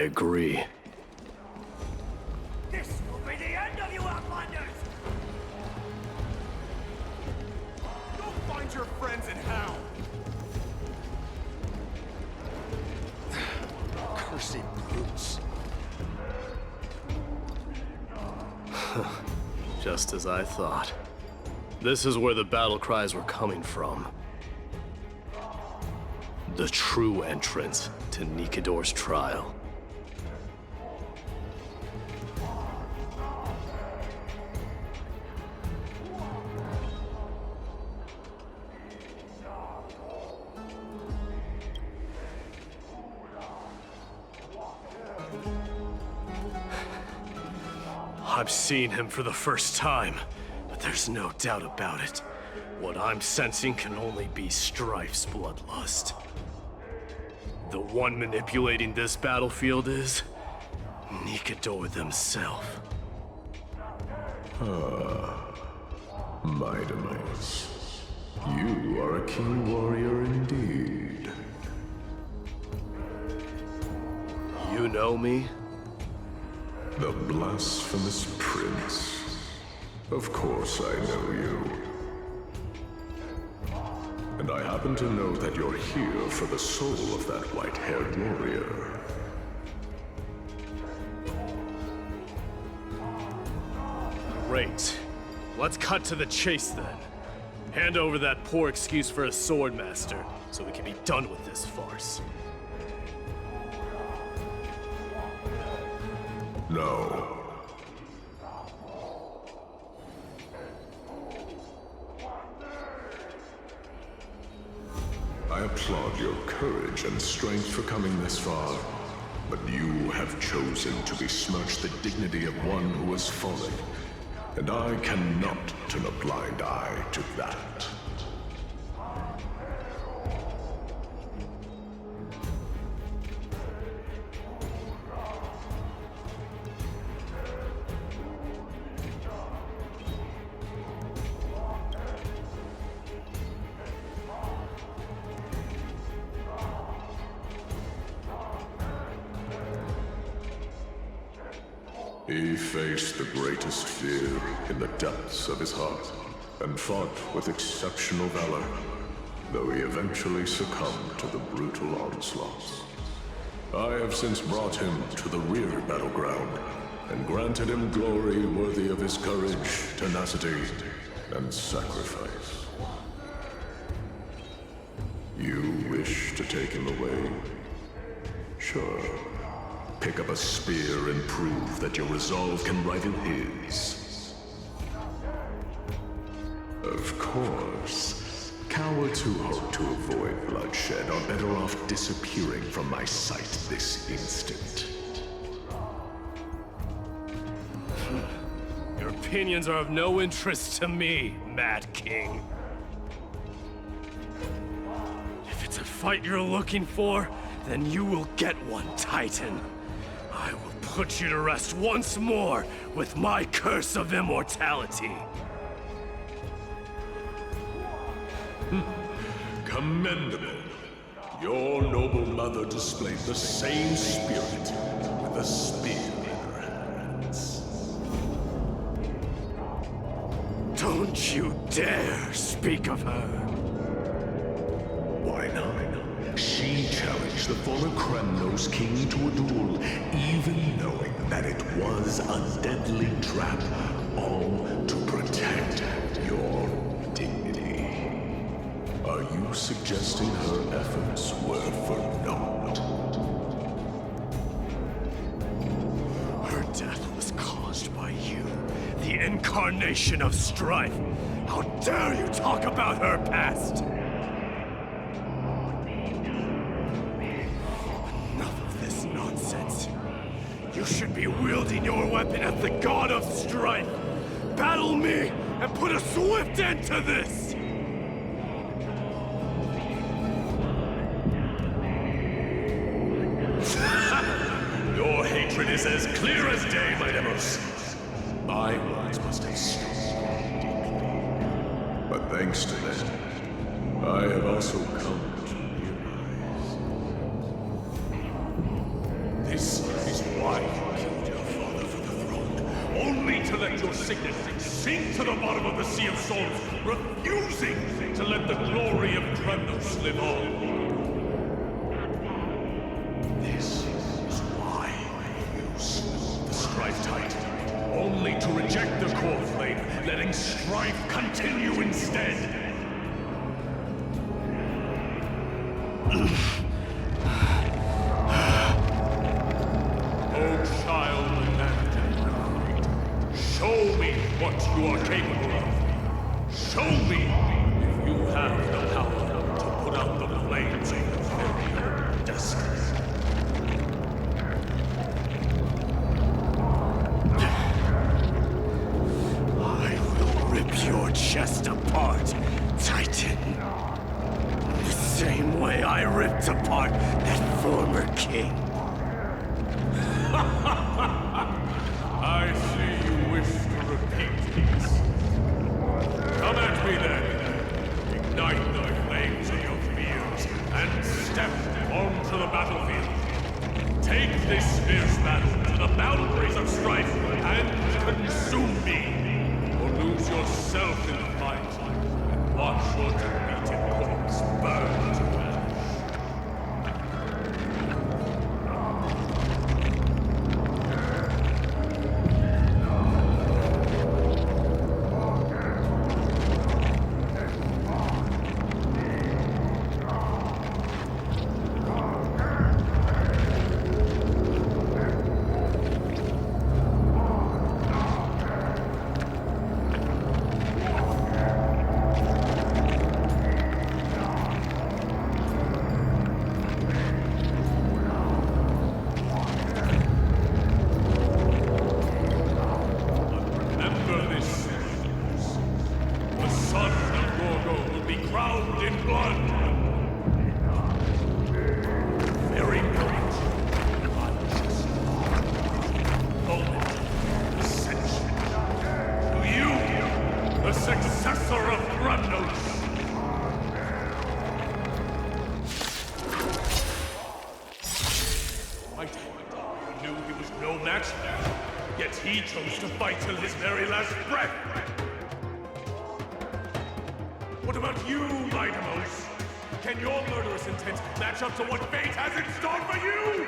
agree. This will be the end of you Outlanders! Go find your friends in hell! Cursed brutes. Just as I thought. This is where the battle cries were coming from. The true entrance to Nikador's trial. I've seen him for the first time, but there's no doubt about it. What I'm sensing can only be Strife's bloodlust. The one manipulating this battlefield is Nikador themselves. Mightimus, you are a keen warrior indeed. You know me? The blasphemous prince. Of course I know you. And I happen to know that you're here for the soul of that white-haired warrior. Great. Let's cut to the chase then. Hand over that poor excuse for a swordmaster, so we can be done with this farce. No. I applaud your courage and strength for coming this far, but you have chosen to besmirch the dignity of one who has fallen, and I cannot turn a blind eye to that. He faced the greatest fear in the depths of his heart, and fought with exceptional valor, though he eventually succumbed to the brutal onslaughts. I have since brought him to the rear battleground, and granted him glory worthy of his courage, tenacity, and sacrifice. You wish to take him away? Sure. Pick up a spear and prove that your resolve can rival his. Of course, cowards who hope to avoid bloodshed are better off disappearing from my sight this instant. Your opinions are of no interest to me, Mad King. If it's a fight you're looking for, then you will get one, Titan. I will put you to rest once more with my curse of immortality. Commendable. Your noble mother displayed the same spirit with a spear in her hands. Don't you dare speak of her. Why not? She challenged the former Kremnos king to a duel, even knowing that it was a deadly trap, all to protect your dignity. Are you suggesting her efforts were for naught? Her death was caused by you, the incarnation of strife. How dare you talk about her past? You should be wielding your weapon as the god of strife. Battle me and put a swift end to this! Your hatred is as clear as day, Mightimus. My words must have stung deeply. But thanks to them, I have also come to realize this signet, sink to the bottom of the Sea of Souls, refusing to let the glory of Kremnos live on. This is why you use the Strife Titan, only to reject the core flame, letting strife continue instead. What you are capable of. Show me if you have the power to put out the flames of your very own destiny. I will rip your chest apart, Titan. The same way I ripped apart that former king. I see you wish to repeat these. Come at me then. Ignite the flames of your fears and step onto the battlefield. Take this fierce battle to the boundaries of strife and consume me. Or lose yourself in the fight and watch your defeated corpse burn to ash. Yet he chose to fight till his very last breath! What about you, Amphoreus? Can your murderous intent match up to what fate has in store for you?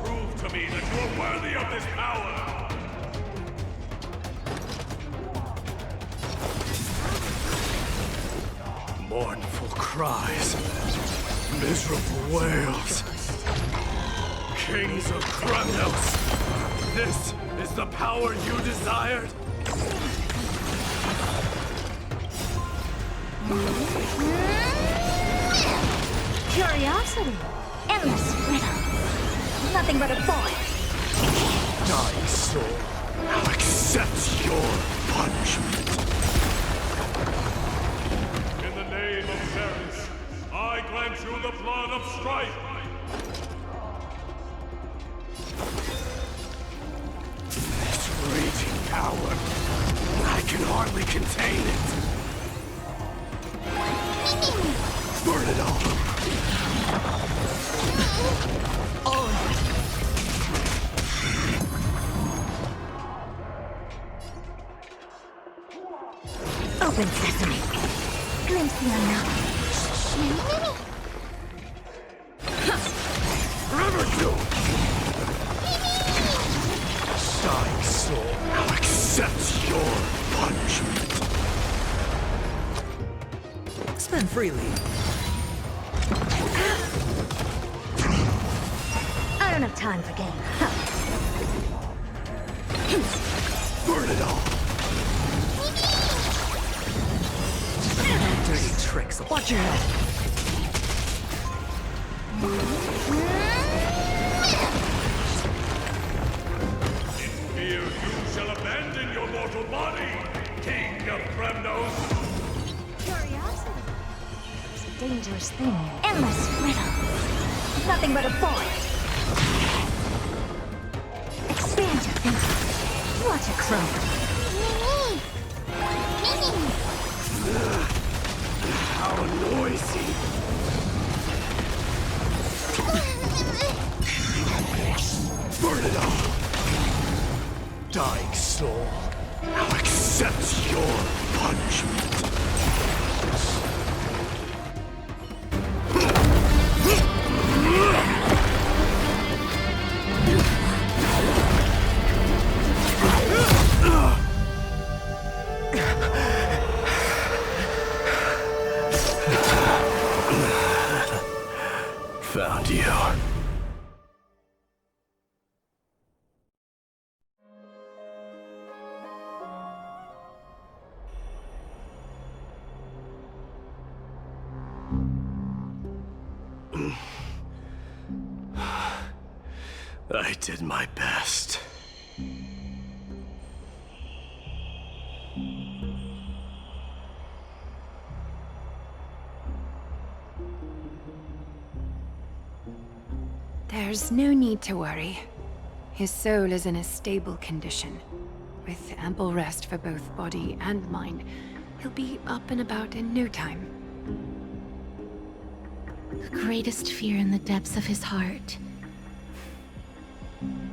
Prove to me that you are worthy of this power! Mournful cries, miserable wails. Kings of Kremnos, this is the power you desired? Curiosity, endless riddle, nothing but a void. Dying soul, I'll accept your punishment. In the name of Paris, I grant you the blood of strife! This raging power, I can hardly contain it. Burn it all. Open sesame. Glimpse the unknown. Riverdale! Dying soul, I'll accept your punishment. Spend freely. I don't have time for games. Burn it all. Dirty tricks. Watch your head. In fear you shall abandon your mortal body, King of Kremnos! Curiosity is a dangerous thing. Endless riddle, nothing but a void. Expand your thinking. Watch it grow. How noisy. Burn it all. found you. I did my best. There's no need to worry. His soul is in a stable condition. With ample rest for both body and mind, he'll be up and about in no time. The greatest fear in the depths of his heart.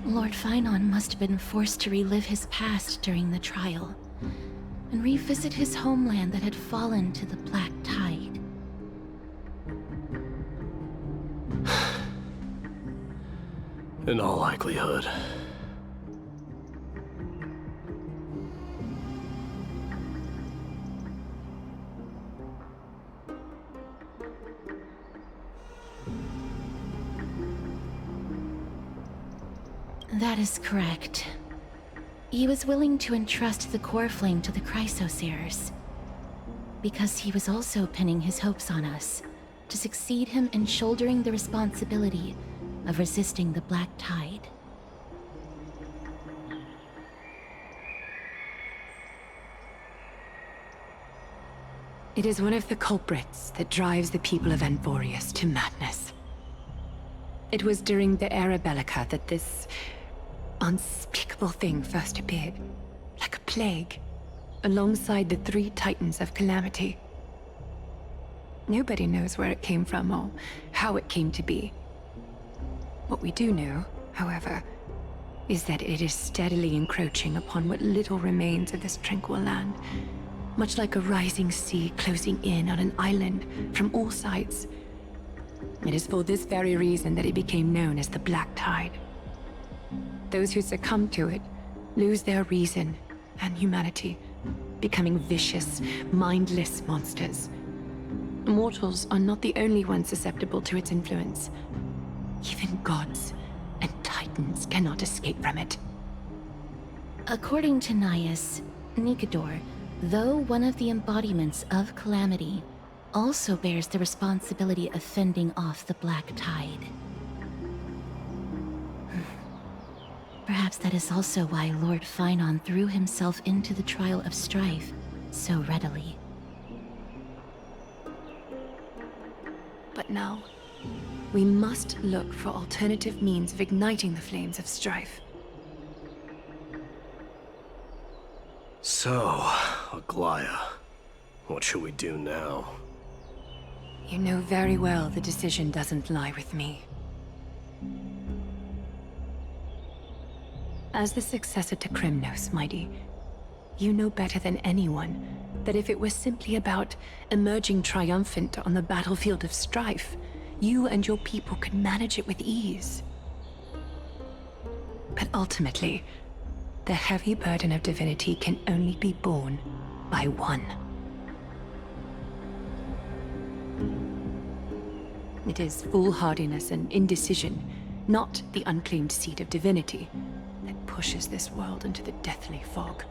Lord Finon must have been forced to relive his past during the trial, and revisit his homeland that had fallen to the Black Tide. In all likelihood. That is correct. He was willing to entrust the core flame to the Chrysoseers, because he was also pinning his hopes on us to succeed him in shouldering the responsibility of resisting the Black Tide. It is one of the culprits that drives the people of Amphoreus to madness. It was during the Era Bellica that this unspeakable thing first appeared, like a plague, alongside the 3 Titans of Calamity. Nobody knows where it came from or how it came to be. What we do know, however, is that it is steadily encroaching upon what little remains of this tranquil land, much like a rising sea closing in on an island from all sides. It is for this very reason that it became known as the Black Tide. Those who succumb to it lose their reason and humanity, becoming vicious, mindless monsters. Mortals are not the only ones susceptible to its influence. Even gods and titans cannot escape from it. According to Naias, Nikador, though one of the embodiments of Calamity, also bears the responsibility of fending off the Black Tide. Perhaps that is also why Lord Finon threw himself into the trial of strife so readily. But now, we must look for alternative means of igniting the flames of strife. So, Aglaya, what should we do now? You know very well the decision doesn't lie with me. As the successor to Krymnos, Mighty, you know better than anyone that if it was simply about emerging triumphant on the battlefield of strife, you and your people could manage it with ease. But ultimately, the heavy burden of divinity can only be borne by one. It is foolhardiness and indecision, not the unclaimed seed of divinity, that pushes this world into the deathly fog.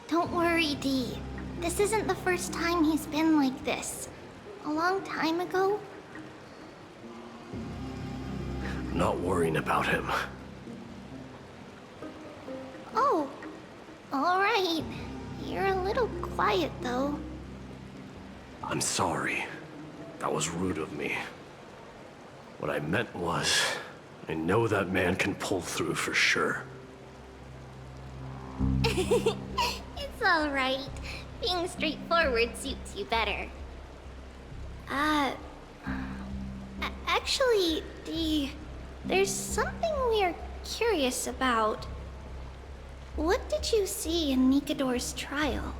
Don't worry, Dee. This isn't the first time he's been like this. A long time ago? I'm not worrying about him. Oh, alright. You're a little quiet, though. I'm sorry. That was rude of me. What I meant was, I know that man can pull through for sure. It's alright. Being straightforward suits you better. Actually, Dee, there's something we're curious about. What did you see in Nikador's trial?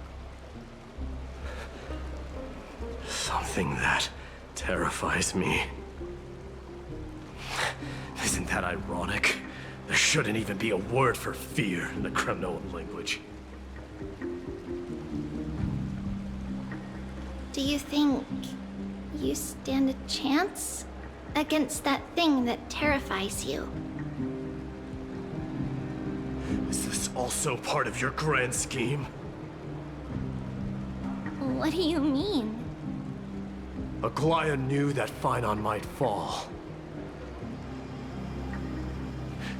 Something that terrifies me. Isn't that ironic? There shouldn't even be a word for fear in the Kremnoan language. Do you think you stand a chance against that thing that terrifies you? Is this also part of your grand scheme? What do you mean? Aglaya knew that Phynon might fall.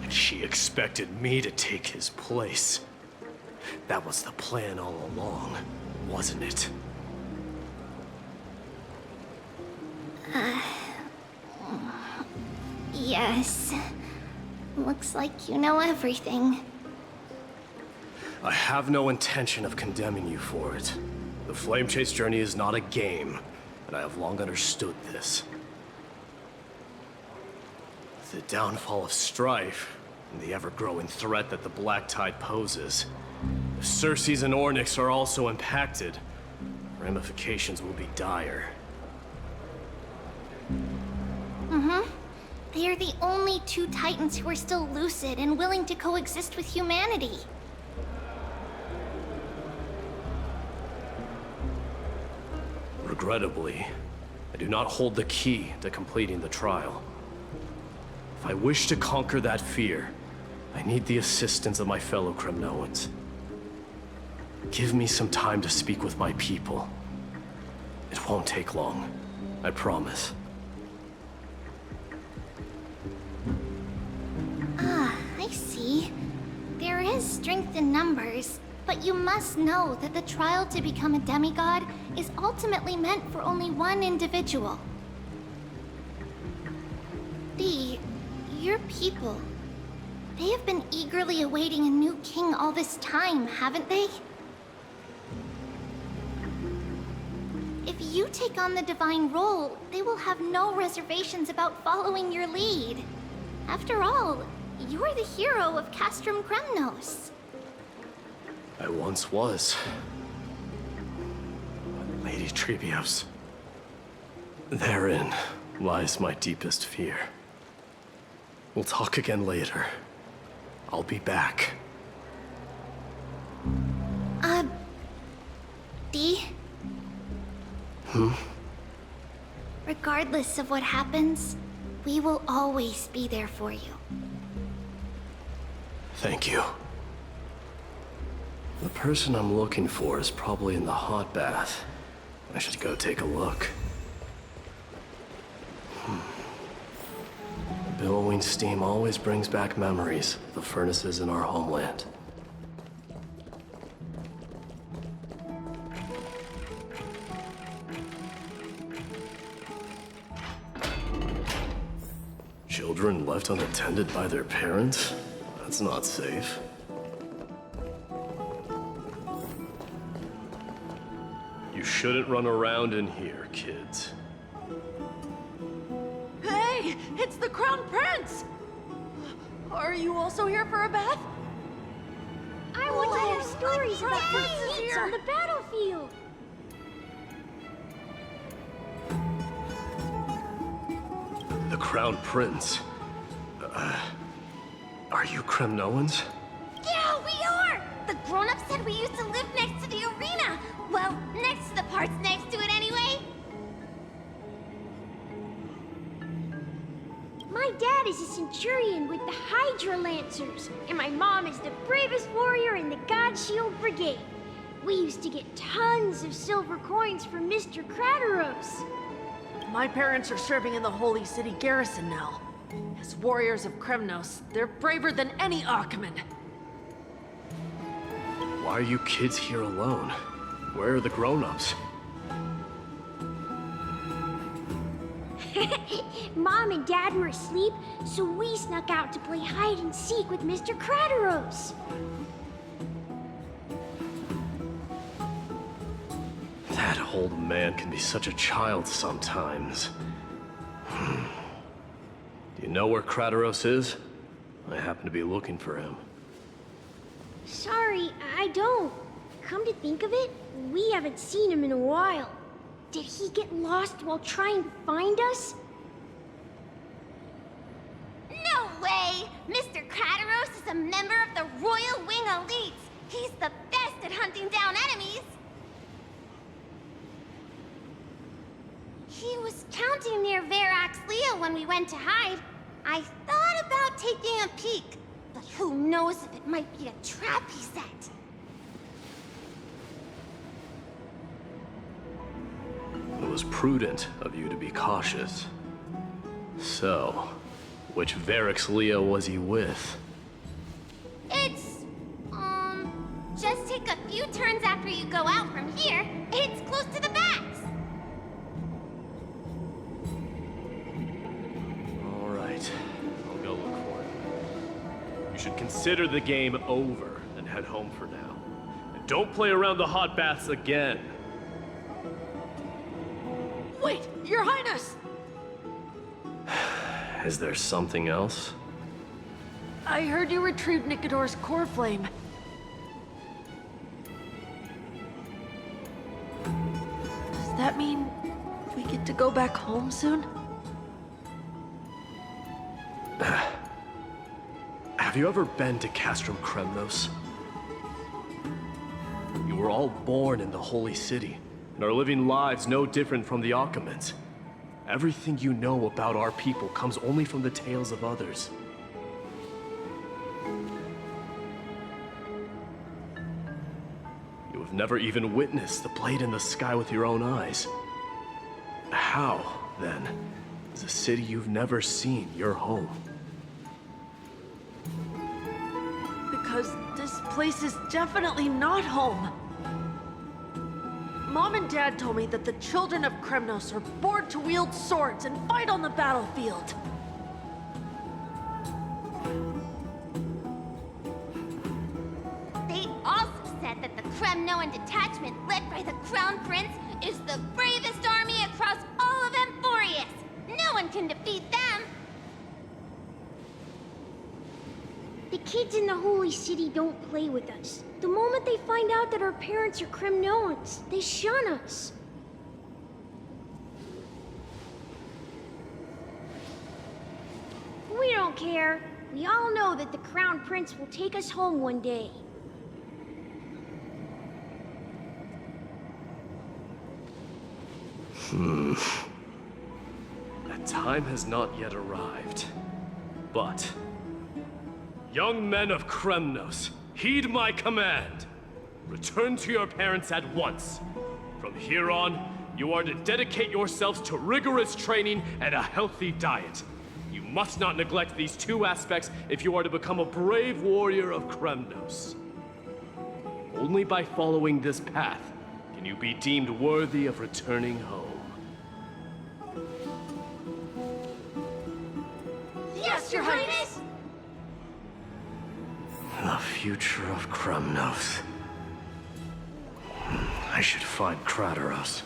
And she expected me to take his place. That was the plan all along, wasn't it? Yes. Looks like you know everything. I have no intention of condemning you for it. The Flame Chase journey is not a game, and I have long understood this. The downfall of strife, and the ever-growing threat that the Black Tide poses. If Circes and Ornyx are also impacted, ramifications will be dire. They are the only two Titans who are still lucid and willing to coexist with humanity. Regrettably, I do not hold the key to completing the trial. If I wish to conquer that fear, I need the assistance of my fellow Kremnoans. Give me some time to speak with my people. It won't take long, I promise. I see. There is strength in numbers, but you must know that the trial to become a demigod is ultimately meant for only one individual. Dee, your people, they have been eagerly awaiting a new king all this time, haven't they? If you take on the divine role, they will have no reservations about following your lead. After all, you're the hero of Castrum Kremnos. I once was. Lady Trebios. Therein lies my deepest fear. We'll talk again later. I'll be back. Dee? Regardless of what happens, we will always be there for you. Thank you. The person I'm looking for is probably in the hot bath. I should go take a look. The billowing steam always brings back memories of the furnaces in our homeland. Children left unattended by their parents? That's not safe. You shouldn't run around in here, kids. Hey, it's the Crown Prince! Are you also here for a bath? I want to hear stories about good feats on the battlefield. The Crown Prince. Are you Kremnoans? Yeah, we are! The grown-ups said we used to live next to the arena. Well, next to the parts next to it anyway. My dad is a centurion with the Hydra Lancers, and my mom is the bravest warrior in the God Shield Brigade. We used to get tons of silver coins from Mr. Crateros. My parents are serving in the Holy City garrison now. As warriors of Kremnos, they're braver than any Achaemen. Why are you kids here alone? Where are the grown-ups? Mom and Dad were asleep, so we snuck out to play hide and seek with Mr. Crateros. That old man can be such a child sometimes. Do you know where Crateros is? I happen to be looking for him. Sorry, I don't. Come to think of it, we haven't seen him in a while. Did he get lost while trying to find us? No way! Mr. Crateros is a member of the Royal Wing Elites. He's the best at hunting down enemies. He was counting near Verax Leo when we went to hide. I thought about taking a peek, but who knows if it might be a trap he set. It was prudent of you to be cautious. So, which Verax Leo was he with? It's, just take a few turns after you go out from here. It's close to the bats. All right, I'll go look for him. You should consider the game over and head home for now. And don't play around the hot baths again. Wait, Your Highness! Is there something else? I heard you retrieved Nicodor's core flame. Does that mean we get to go back home soon? Have you ever been to Castrum Kremnos? You were all born in the Holy City, and are living lives no different from the Achaemens. Everything you know about our people comes only from the tales of others. You have never even witnessed the blade in the sky with your own eyes. How, then, is a city you've never seen your home? Because this place is definitely not home. Mom and Dad told me that the children of Kremnos are born to wield swords and fight on the battlefield. They also said that the Kremnoan detachment led by the Crown Prince is the bravest army across all of Amphoreus. No one can defeat them. The kids in the Holy City don't play with us. The moment they find out that our parents are Kremnoans, they shun us. We don't care. We all know that the Crown Prince will take us home one day. That time has not yet arrived. But, young men of Kremnos, heed my command. Return to your parents at once. From here on, you are to dedicate yourselves to rigorous training and a healthy diet. You must not neglect these two aspects if you are to become a brave warrior of Kremnos. Only by following this path can you be deemed worthy of returning home. future of Kremnos. I should find Krateros.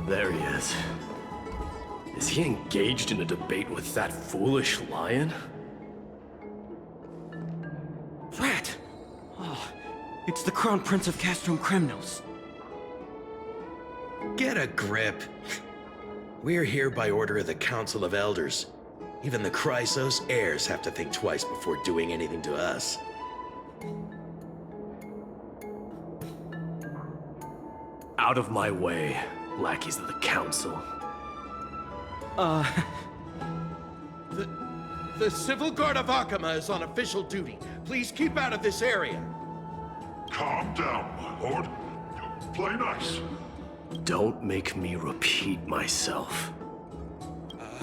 There he is. Is he engaged in a debate with that foolish lion? Rat! Oh, it's the Crown Prince of Castrum Kremnos. Get a grip. We're here by order of the Council of Elders. Even the Chrysos heirs have to think twice before doing anything to us. Out of my way, lackeys of the Council. The Civil Guard of Akama is on official duty. Please keep out of this area. Calm down, my lord. Play nice. Don't make me repeat myself.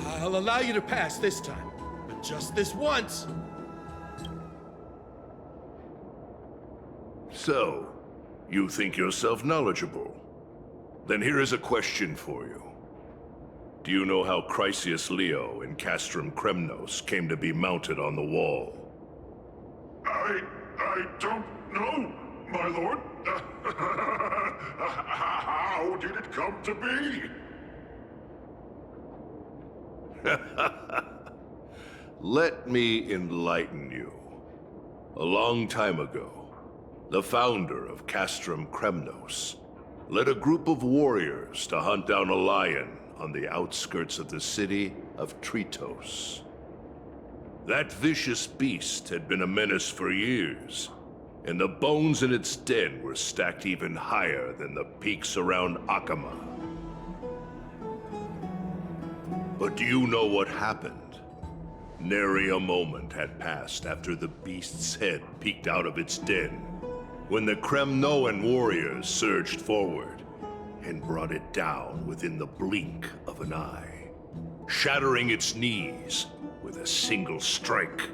I'll allow you to pass this time, but just this once. So, you think yourself knowledgeable? Then here is a question for you. Do you know how Chrysius Leo in Castrum Kremnos came to be mounted on the wall? I don't know, my lord. How did it come to be? Let me enlighten you. A long time ago, the founder of Castrum Kremnos led a group of warriors to hunt down a lion on the outskirts of the city of Tritos. That vicious beast had been a menace for years, and the bones in its den were stacked even higher than the peaks around Akama. But do you know what happened? Nary a moment had passed after the beast's head peeked out of its den, when the Kremnoan warriors surged forward and brought it down within the blink of an eye, shattering its knees with a single strike.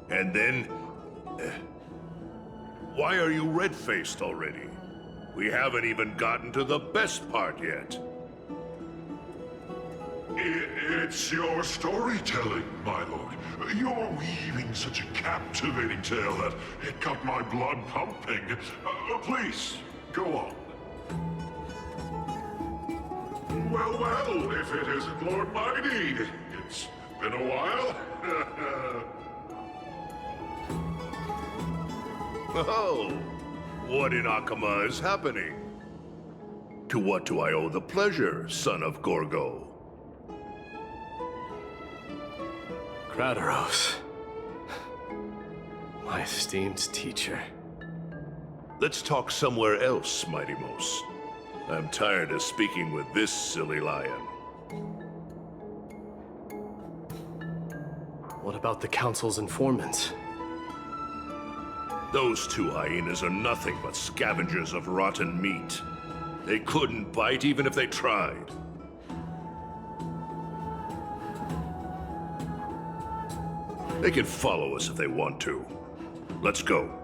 And then... why are you red-faced already? We haven't even gotten to the best part yet. It's your storytelling, my lord. You're weaving such a captivating tale that it got my blood pumping. Please, go on. Well, if it isn't Lord Mighty. It's been a while. Oh, what in Akama is happening? To what do I owe the pleasure, son of Gorgo? Krateros. My esteemed teacher. Let's talk somewhere else, Mighty Mos. I'm tired of speaking with this silly lion. What about the Council's informants? Those two hyenas are nothing but scavengers of rotten meat. They couldn't bite even if they tried. They can follow us if they want to. Let's go.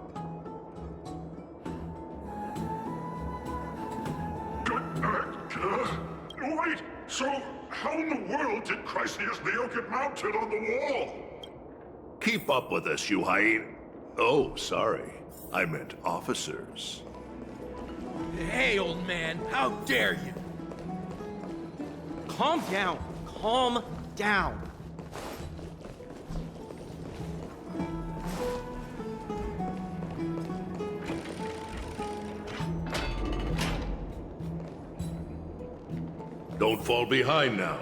Wait, so how in the world did Chrysius Leo get mounted on the wall? Keep up with us, you hyena. Oh, sorry. I meant officers. Hey, old man, how dare you? Calm down. Calm down. Don't fall behind now.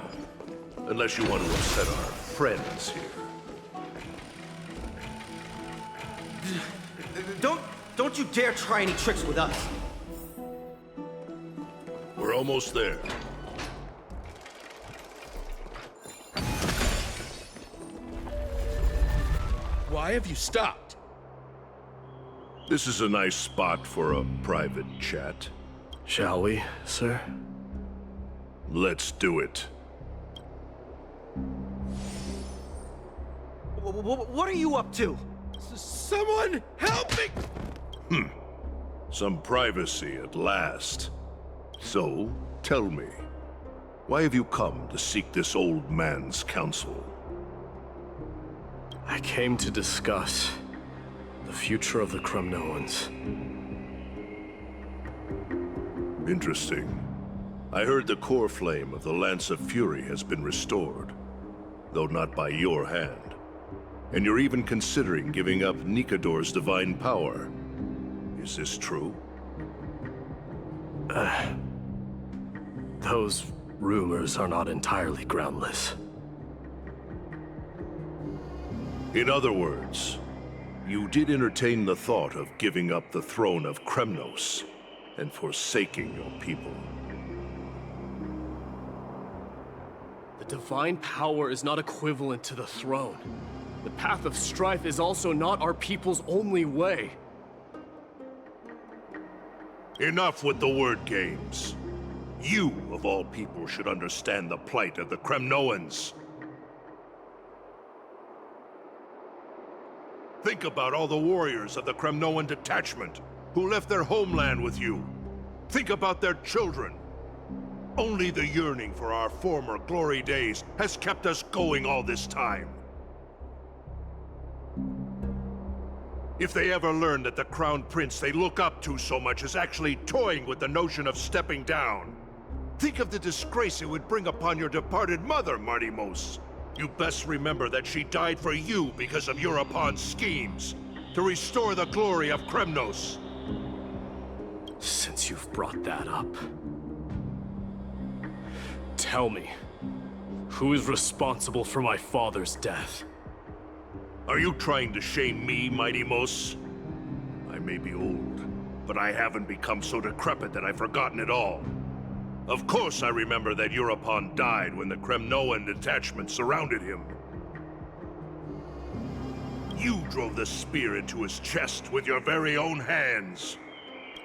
Unless you want to upset our friends here. Don't you dare try any tricks with us. We're almost there. Why have you stopped? This is a nice spot for a private chat. Shall we, sir? Let's do it. What are you up to? Someone help me! Some privacy at last. So, tell me, why have you come to seek this old man's counsel? I came to discuss the future of the Kremnoans. Interesting. I heard the core flame of the Lance of Fury has been restored, though not by your hand. And you're even considering giving up Nikador's divine power. Is this true? Those rumors are not entirely groundless. In other words, you did entertain the thought of giving up the throne of Kremnos and forsaking your people. The divine power is not equivalent to the throne. The path of strife is also not our people's only way. Enough with the word games. You, of all people, should understand the plight of the Kremnoans. Think about all the warriors of the Kremnoan detachment who left their homeland with you. Think about their children. Only the yearning for our former glory days has kept us going all this time. If they ever learn that the Crown Prince they look up to so much is actually toying with the notion of stepping down, think of the disgrace it would bring upon your departed mother, Martimos. You best remember that she died for you because of Europon's schemes, to restore the glory of Kremnos. Since you've brought that up, tell me, who is responsible for my father's death? Are you trying to shame me, Martimos? I may be old, but I haven't become so decrepit that I've forgotten it all. Of course I remember that Europon died when the Kremnoan detachment surrounded him. You drove the spear into his chest with your very own hands.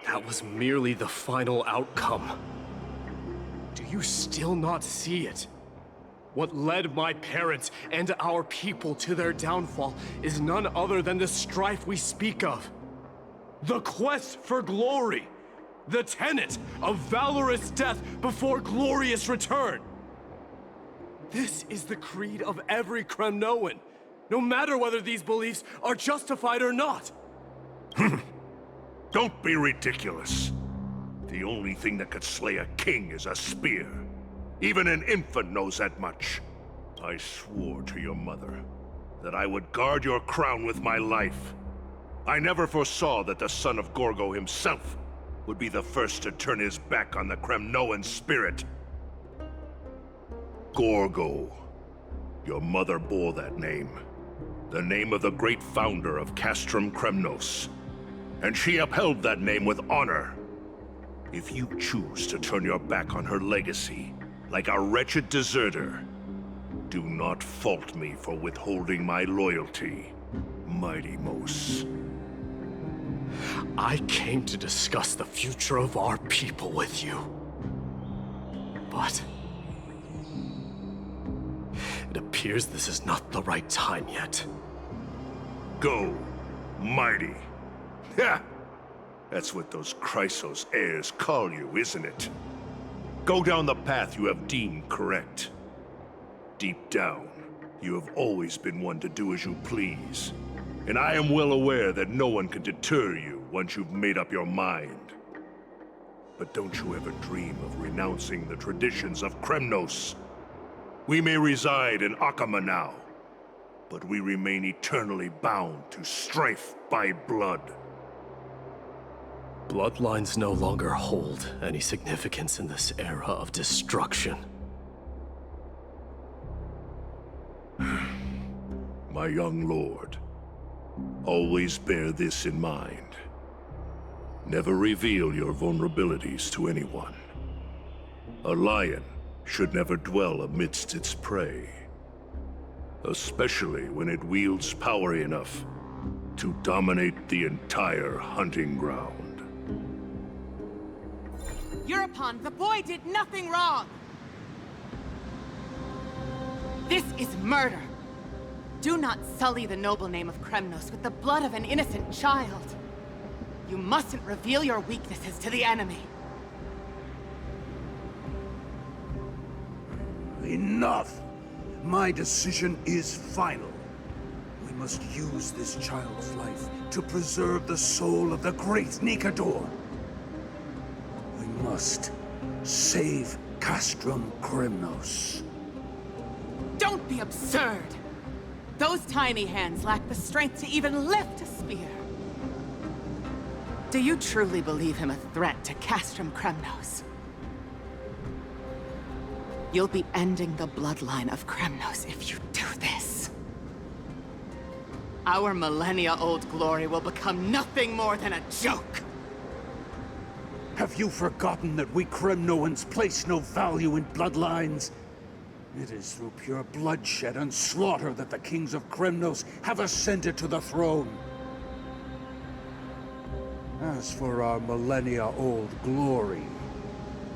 That was merely the final outcome. Do you still not see it? What led my parents and our people to their downfall is none other than the strife we speak of. The quest for glory. The tenet of valorous death before glorious return. This is the creed of every Kremnoan, no matter whether these beliefs are justified or not. Don't be ridiculous. The only thing that could slay a king is a spear. Even an infant knows that much. I swore to your mother that I would guard your crown with my life. I never foresaw that the son of Gorgo himself would be the first to turn his back on the Kremnoan spirit. Gorgo. Your mother bore that name. The name of the great founder of Castrum Kremnos. And she upheld that name with honor. If you choose to turn your back on her legacy, like a wretched deserter, do not fault me for withholding my loyalty, Martimos. I came to discuss the future of our people with you. But it appears this is not the right time yet. Go, mighty. Ha! That's what those Chrysos heirs call you, isn't it? Go down the path you have deemed correct. Deep down, you have always been one to do as you please. And I am well aware that no one can deter you once you've made up your mind. But don't you ever dream of renouncing the traditions of Kremnos. We may reside in Akama now, but we remain eternally bound to strife by blood. Bloodlines no longer hold any significance in this era of destruction. My young lord, always bear this in mind. Never reveal your vulnerabilities to anyone. A lion should never dwell amidst its prey, especially when it wields power enough to dominate the entire hunting ground. Europon, the boy did nothing wrong! This is murder! Do not sully the noble name of Kremnos with the blood of an innocent child. You mustn't reveal your weaknesses to the enemy. Enough! My decision is final. We must use this child's life to preserve the soul of the great Nikador. We must save Castrum Kremnos. Don't be absurd! Those tiny hands lack the strength to even lift a spear. Do you truly believe him a threat to Castrum Kremnos? You'll be ending the bloodline of Kremnos if you do this. Our millennia-old glory will become nothing more than a joke. Have you forgotten that we Kremnoans place no value in bloodlines? It is through pure bloodshed and slaughter that the kings of Kremnos have ascended to the throne. As for our millennia-old glory,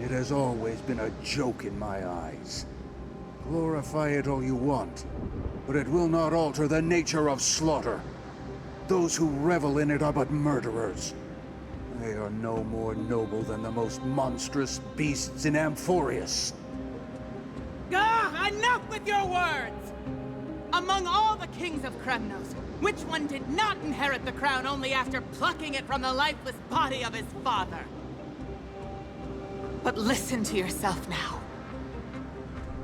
it has always been a joke in my eyes. Glorify it all you want, but it will not alter the nature of slaughter. Those who revel in it are but murderers. They are no more noble than the most monstrous beasts in Amphoreus. Ah, enough with your words! Among all the kings of Kremnos, which one did not inherit the crown only after plucking it from the lifeless body of his father? But listen to yourself now.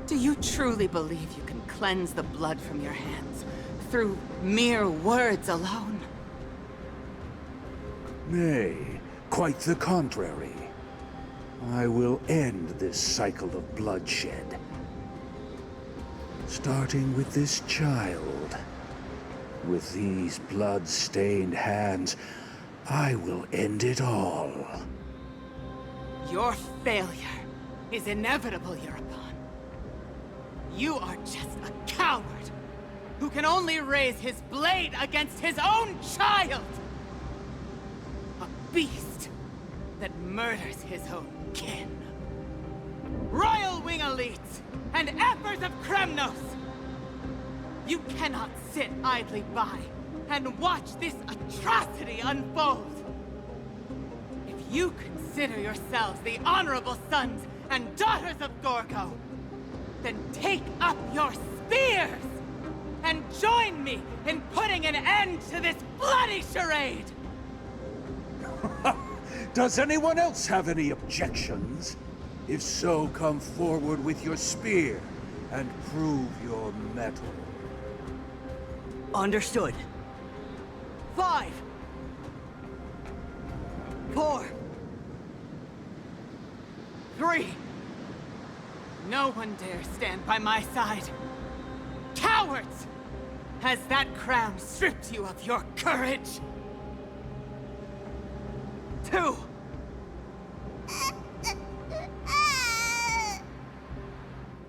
Do you truly believe you can cleanse the blood from your hands through mere words alone? Nay, quite the contrary. I will end this cycle of bloodshed. Starting with this child. With these blood-stained hands, I will end it all. Your failure is inevitable, European. You are just a coward who can only raise his blade against his own child! A beast that murders his own kin. Royal Wing elites and Emperors of Kremnos! You cannot sit idly by and watch this atrocity unfold! If you consider yourselves the honorable sons and daughters of Gorgo, then take up your spears and join me in putting an end to this bloody charade! Does anyone else have any objections? If so, come forward with your spear and prove your mettle. Understood. 5, 4, 3. No one dare stand by my side. Cowards! Has that crown stripped you of your courage? 2.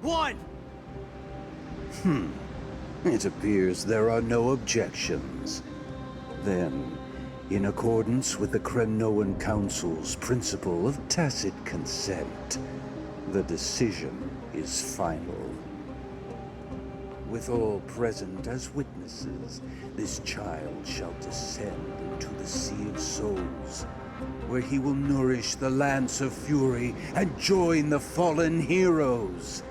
1. It appears there are no objections. Then, in accordance with the Kremnoan Council's principle of tacit consent, the decision is final. With all present as witnesses, this child shall descend into the Sea of Souls, where he will nourish the Lance of Fury and join the fallen heroes.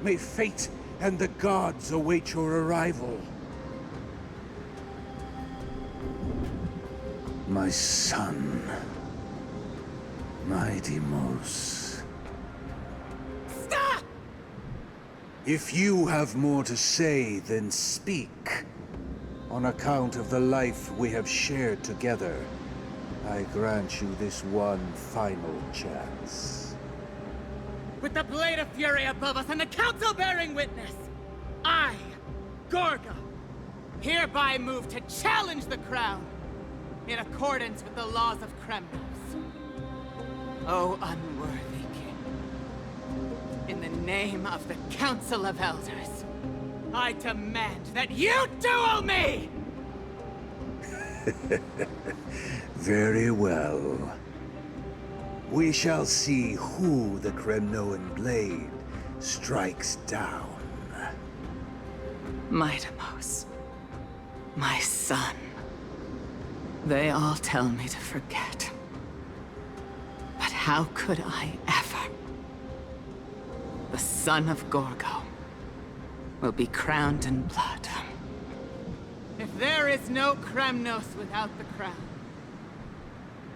May fate and the gods await your arrival. My son, my Deimos. Stop! If you have more to say, then speak. On account of the life we have shared together, I grant you this one final chance. With the Blade of Fury above us and the Council bearing witness, I, Gorgo, hereby move to challenge the crown in accordance with the laws of Kremnos. O unworthy king, in the name of the Council of Elders, I demand that you duel me! Very well. We shall see who the Kremnoan blade strikes down. My Deimos, my son. They all tell me to forget. But how could I ever? the son of Gorgo, will be crowned in blood. If there is no Kremnos without the crown,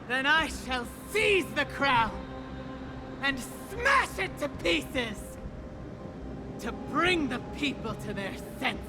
then I shall seize the crown and smash it to pieces to bring the people to their senses.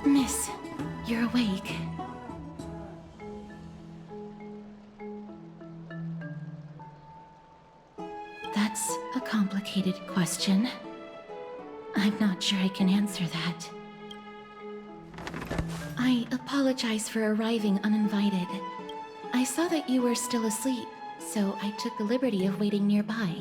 Miss, you're awake. That's a complicated question. I'm not sure I can answer that. I apologize for arriving uninvited. I saw that you were still asleep, so I took the liberty of waiting nearby.